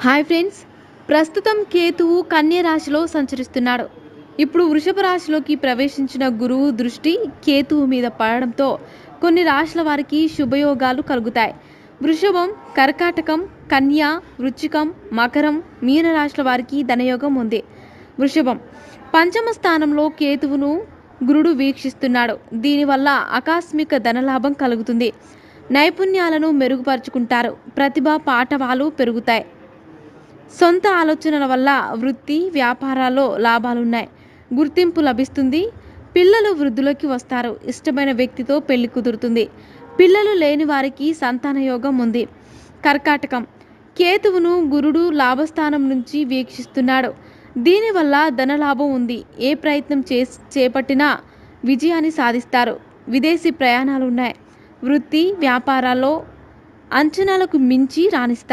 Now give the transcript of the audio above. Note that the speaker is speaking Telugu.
Hi friends. ప్రస్తుతం కేతువు కన్య రాశిలో సంచరిస్తున్నాడు. ఇప్పుడు వృషభ రాశిలోకి ప్రవేశించిన గురువు దృష్టి కేతువు మీద పడడంతో కొన్ని రాశుల వారికి శుభయోగాలు కలుగుతాయి. వృషభం, కర్కాటకం, కన్య, వృశ్చికం, మకరం, మీన రాశుల వారికి ధనయోగం ఉంది. వృషభం పంచమ స్థానంలో కేతువును గురుడు వీక్షిస్తున్నాడు. దీనివల్ల ఆకస్మిక ధనలాభం కలుగుతుంది. నైపుణ్యాలను మెరుగుపరుచుకుంటారు. ప్రతిభ పాఠవాలు పెరుగుతాయి. సొంత ఆలోచనల వల్ల వృత్తి వ్యాపారాల్లో లాభాలున్నాయి. గుర్తింపు లభిస్తుంది. పిల్లలు వృద్ధులకి వస్తారు. ఇష్టమైన వ్యక్తితో పెళ్లి కుదురుతుంది. పిల్లలు లేని వారికి సంతాన యోగం ఉంది. కర్కాటకం కేతువును గురుడు లాభస్థానం నుంచి వీక్షిస్తున్నాడు. దీనివల్ల ధనలాభం ఉంది. ఏ ప్రయత్నం చేపట్టినా విజయాన్ని సాధిస్తారు. విదేశీ ప్రయాణాలు ఉన్నాయి. వృత్తి వ్యాపారాల్లో అంచనాలకు మించి రాణిస్తారు.